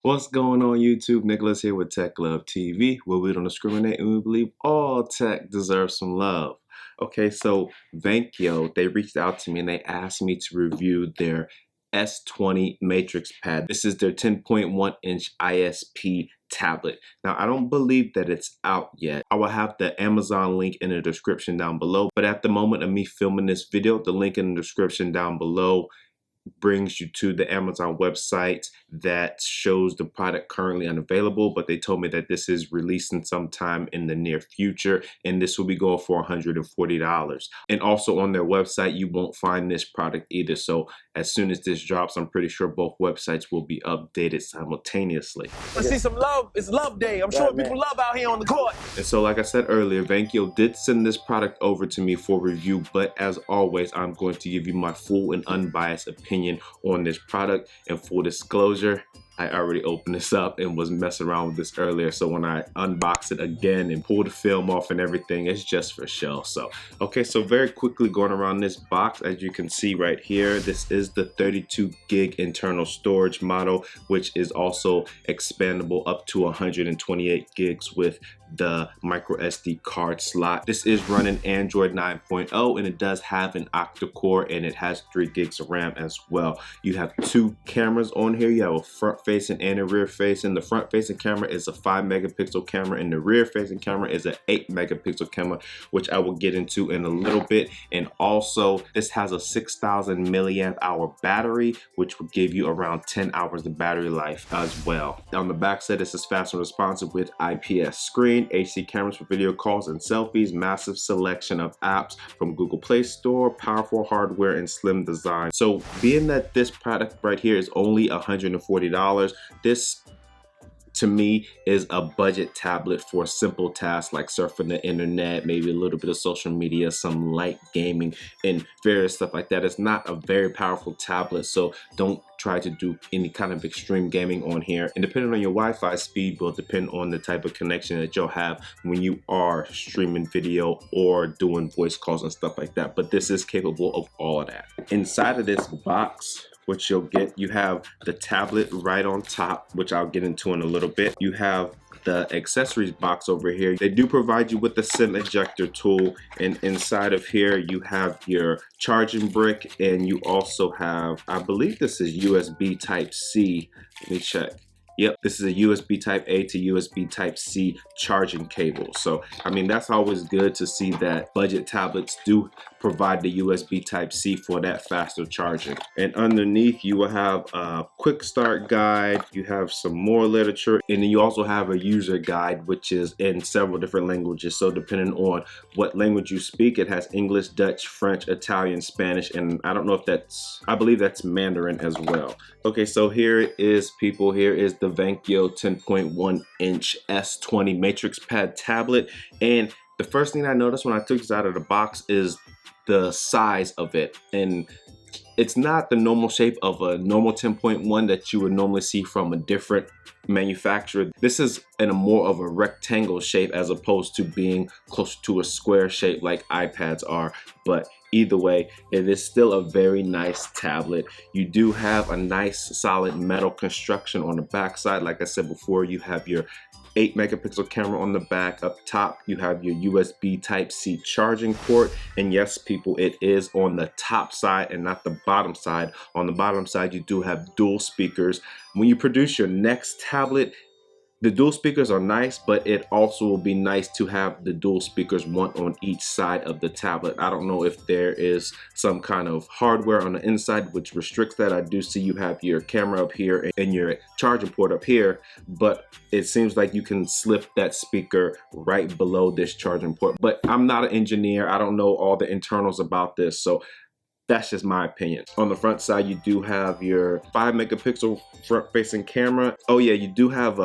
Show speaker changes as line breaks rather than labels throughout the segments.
What's going on YouTube? Nicholas here with Tech Love TV, where we don't discriminate and we believe all tech deserves some love. Okay, so Vankyo, they reached out to me and they asked me to review their S20 MatrixPad. This is their 10.1-inch ISP tablet. Now, I don't believe that it's out yet. I will have the Amazon link in the description down below, but at the moment of me filming this video, the link in the description down below brings you to the Amazon website that shows the product currently unavailable, but they told me that this is releasing sometime in the near future, and this will be going for $140. And also on their website, you won't find this product either. So as soon as this drops, I'm pretty sure both websites will be updated simultaneously.
Let's see some love. It's love day. I'm showing people love out here on the court.
And so, like I said earlier, Vankyo did send this product over to me for review, but as always, I'm going to give you my full and unbiased opinion on this product. And full disclosure, I already opened this up and was messing around with this earlier, so when I unbox it again and pull the film off and everything, it's just for show. So okay, so very quickly going around this box, as you can see right here, this is the 32 gig internal storage model, which is also expandable up to 128 gigs with the micro SD card slot. This is running Android 9.0 and it does have an octa-core and it has 3 gigs of RAM as well. You have 2 cameras on here. You have a front facing and a rear facing. The front facing camera is a 5 megapixel camera and the rear facing camera is an 8 megapixel camera, which I will get into in a little bit. And also this has a 6,000 milliamp hour battery, which will give you around 10 hours of battery life as well. On the back side, this is fast and responsive with IPS screen, HD cameras for video calls and selfies, massive selection of apps from Google Play Store, powerful hardware and slim design. So being that this product right here is only $140, this to me is a budget tablet for simple tasks like surfing the internet, maybe a little bit of social media, some light gaming and various stuff like that. It's not a very powerful tablet, so don't try to do any kind of extreme gaming on here. And depending on your Wi-Fi speed will depend on the type of connection that you'll have when you are streaming video or doing voice calls and stuff like that. But this is capable of all of that. Inside of this box, what you'll get, you have the tablet right on top, which I'll get into in a little bit. You have the accessories box over here. They do provide you with the SIM ejector tool, and inside of here you have your charging brick, and you also have, I believe this is USB type C. Let me check. Yep, this is a USB type A to USB type C charging cable. So, I mean, that's always good to see that budget tablets do provide the USB type C for that faster charging. And underneath you will have a quick start guide, you have some more literature, and then you also have a user guide, which is in several different languages. So depending on what language you speak, it has English, Dutch, French, Italian, Spanish, and I don't know if that's, I believe that's Mandarin as well. Okay, so here it is, people. Here is the Vankyo 10.1-inch S20 MatrixPad tablet. And the first thing I noticed when I took this out of the box is the size of it. And it's not the normal shape of a normal 10.1 that you would normally see from a different manufacturer. This is in a more of a rectangle shape as opposed to being closer to a square shape like iPads are. But either way, it is still a very nice tablet. You do have a nice solid metal construction on the back side. Like I said before, you have your 8 megapixel camera on the back. Up top you have your USB type C charging port, and yes people, it is on the top side and not the bottom side. On the bottom side you do have dual speakers. When you produce your next tablet, the dual speakers are nice, but it also will be nice to have the dual speakers, one on each side of the tablet. I don't know if there is some kind of hardware on the inside which restricts that. I do see you have your camera up here and your charging port up here, but it seems like you can slip that speaker right below this charging port. But I'm not an engineer, I don't know all the internals about this, so that's just my opinion. On the front side, you do have your 5 megapixel front facing camera. Oh yeah, you do have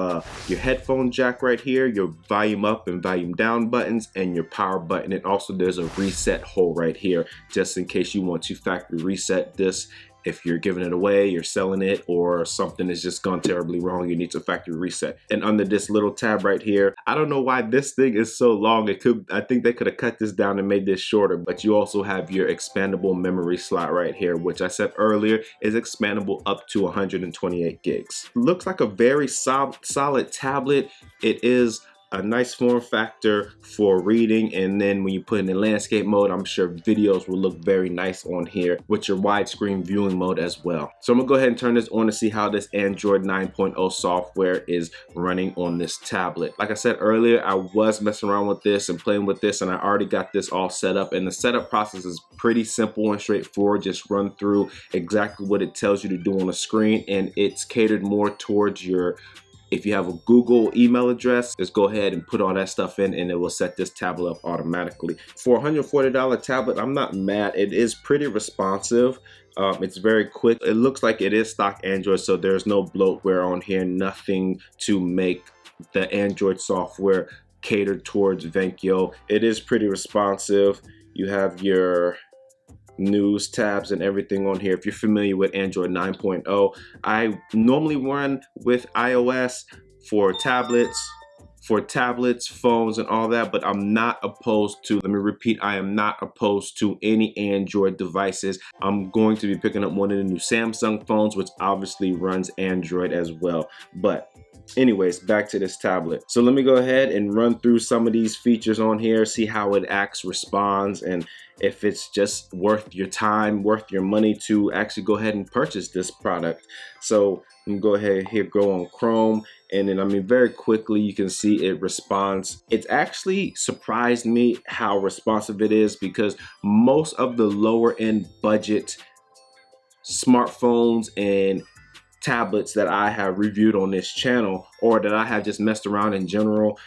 your headphone jack right here, your volume up and volume down buttons, and your power button. And also there's a reset hole right here, just in case you want to factory reset this if you're giving it away, you're selling it, or something has just gone terribly wrong, you need to factory reset. And under this little tab right here, I don't know why this thing is so long. I think they could have cut this down and made this shorter, but you also have your expandable memory slot right here, which I said earlier is expandable up to 128 gigs. Looks like a very solid tablet. It is a nice form factor for reading, and then when you put it in landscape mode, I'm sure videos will look very nice on here with your widescreen viewing mode as well. So I'm gonna go ahead and turn this on to see how this Android 9.0 software is running on this tablet. Like I said earlier, I was messing around with this and playing with this, and I already got this all set up, and the setup process is pretty simple and straightforward. Just run through exactly what it tells you to do on the screen, and it's catered more towards your, if you have a Google email address, just go ahead and put all that stuff in and it will set this tablet up automatically. For a $140 tablet, I'm not mad. It is pretty responsive. It's very quick. It looks like it is stock Android, so there's no bloatware on here, nothing to make the Android software catered towards Vankyo. It is pretty responsive. You have your news tabs and everything on here. If you're familiar with Android 9.0, I normally run with iOS for tablets, phones and all that, but I'm not opposed to, let me repeat, I am not opposed to any Android devices. I'm going to be picking up one of the new Samsung phones, which obviously runs Android as well. But anyways, back to this tablet. So let me go ahead and run through some of these features on here, see how it acts, responds, and if it's just worth your time, worth your money to actually go ahead and purchase this product. So I'm gonna go ahead here, go on Chrome, and then I mean very quickly you can see it responds. It's actually surprised me how responsive it is, because most of the lower end budget smartphones and tablets that I have reviewed on this channel, or that I have just messed around in general,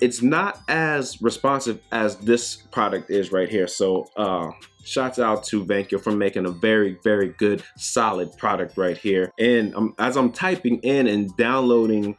it's not as responsive as this product is right here. So shouts out to Vankyo for making a very, very good, solid product right here. And as I'm typing in and downloading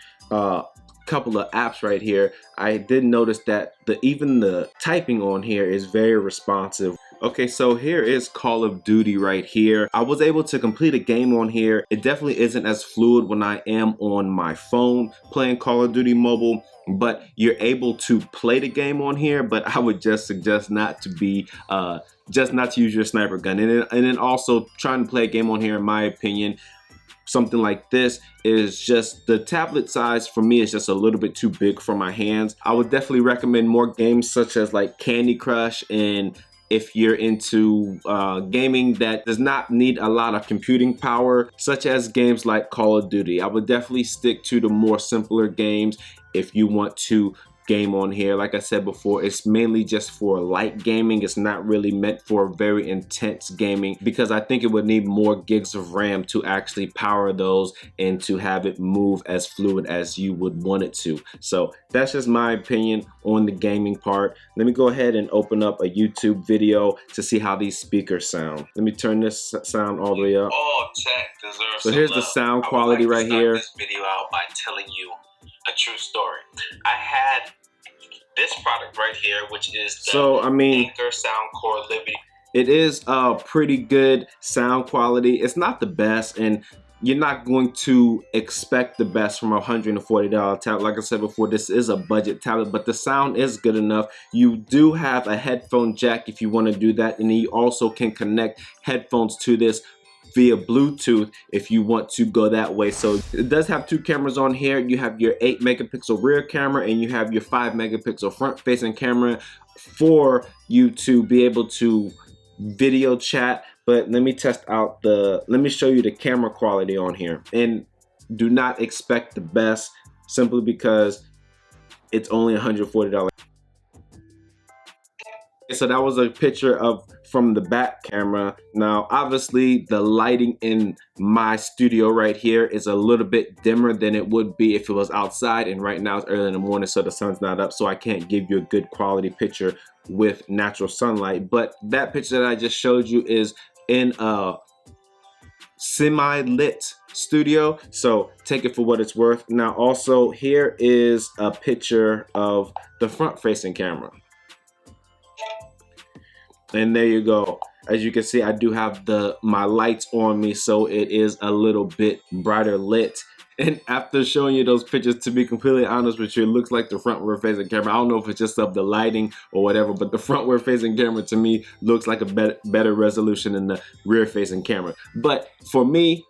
couple of apps right here, I did notice that even the typing on here is very responsive. Okay, so here is Call of Duty right here. I was able to complete a game on here. It definitely isn't as fluid when I am on my phone playing Call of Duty Mobile, but you're able to play the game on here. But I would just suggest not to be just not to use your sniper gun, and then also trying to play a game on here, in my opinion, something like this is just, the tablet size for me is just a little bit too big for my hands. I would definitely recommend more games such as like Candy Crush, and if you're into gaming that does not need a lot of computing power, such as games like Call of Duty. I would definitely stick to the more simpler games if you want to game on here. Like I said before, it's mainly just for light gaming. It's not really meant for very intense gaming, because I think it would need more gigs of RAM to actually power those and to have it move as fluid as you would want it to. So that's just my opinion on the gaming part. Let me go ahead and open up a YouTube video to see how these speakers sound. Let me turn this sound all the way up.
All tech deserves
So here's the sound quality right here.
This video out by telling you a true story. I had this product right here, which is the Anchor Soundcore Liberty.
It is a pretty good sound quality. It's not the best, and you're not going to expect the best from a $140 tablet. Like I said before, this is a budget tablet, but the sound is good enough. You do have a headphone jack if you want to do that, and you also can connect headphones to this via Bluetooth if you want to go that way. So it does have two cameras on here. You have your 8 megapixel rear camera, and you have your 5 megapixel front facing camera for you to be able to video chat. But let me test out let me show you the camera quality on here, and do not expect the best simply because it's only $140. So that was a picture from the back camera. Now obviously the lighting in my studio right here is a little bit dimmer than it would be if it was outside, and right now it's early in the morning, so the sun's not up, so I can't give you a good quality picture with natural sunlight. But that picture that I just showed you is in a semi-lit studio, so take it for what it's worth. Now also here is a picture of the front facing camera. And there you go. As you can see, I do have my lights on me, so it is a little bit brighter lit. And after showing you those pictures, to be completely honest with you, it looks like the frontward facing camera. I don't know if it's just of the lighting or whatever, but the frontward facing camera to me looks like a better resolution than the rear facing camera. But for me,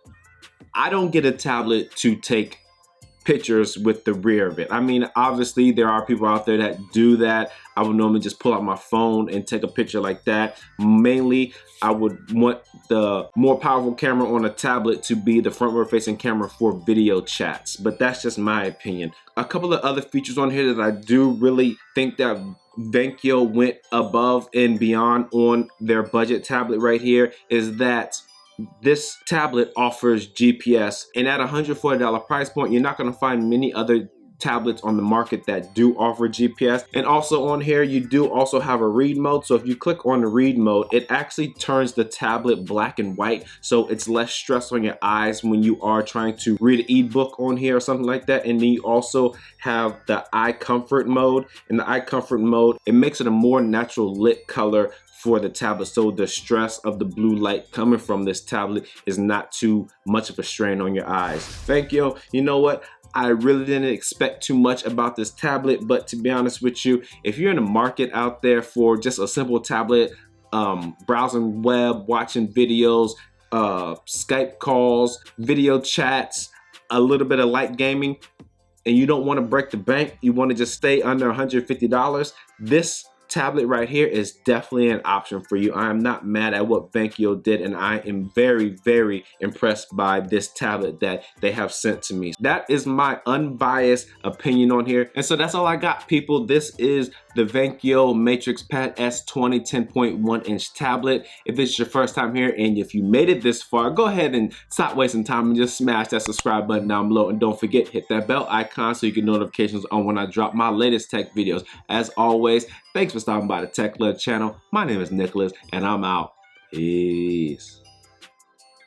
I don't get a tablet to take pictures with the rear of it. I mean, obviously there are people out there that do that. I would normally just pull out my phone and take a picture like that. Mainly, I would want the more powerful camera on a tablet to be the frontward facing camera for video chats, but that's just my opinion. A couple of other features on here that I do really think that Vankyo went above and beyond on their budget tablet right here is that this tablet offers GPS, and at a $140 price point, you're not going to find many other tablets on the market that do offer GPS. And also on here, you do also have a read mode. So if you click on the read mode, it actually turns the tablet black and white, so it's less stress on your eyes when you are trying to read an ebook on here or something like that. And then you also have the eye comfort mode. In the eye comfort mode, it makes it a more natural lit color for the tablet, so the stress of the blue light coming from this tablet is not too much of a strain on your eyes. Vankyo, you know what? I really didn't expect too much about this tablet, but to be honest with you, if you're in the market out there for just a simple tablet, browsing web, watching videos, Skype calls, video chats, a little bit of light gaming, and you don't want to break the bank, you want to just stay under $150, this tablet right here is definitely an option for you. I am not mad at what Vankyo did, and I am very, very impressed by this tablet that they have sent to me. That is my unbiased opinion on here. And so that's all I got, people. This is the Vankyo MatrixPad S20 10.1 inch tablet. If this is your first time here and if you made it this far, go ahead and stop wasting time and just smash that subscribe button down below. And don't forget, hit that bell icon so you get notifications on when I drop my latest tech videos. As always, thanks for stopping by the Tech Love channel. My name is Nicholas, and I'm out. Peace.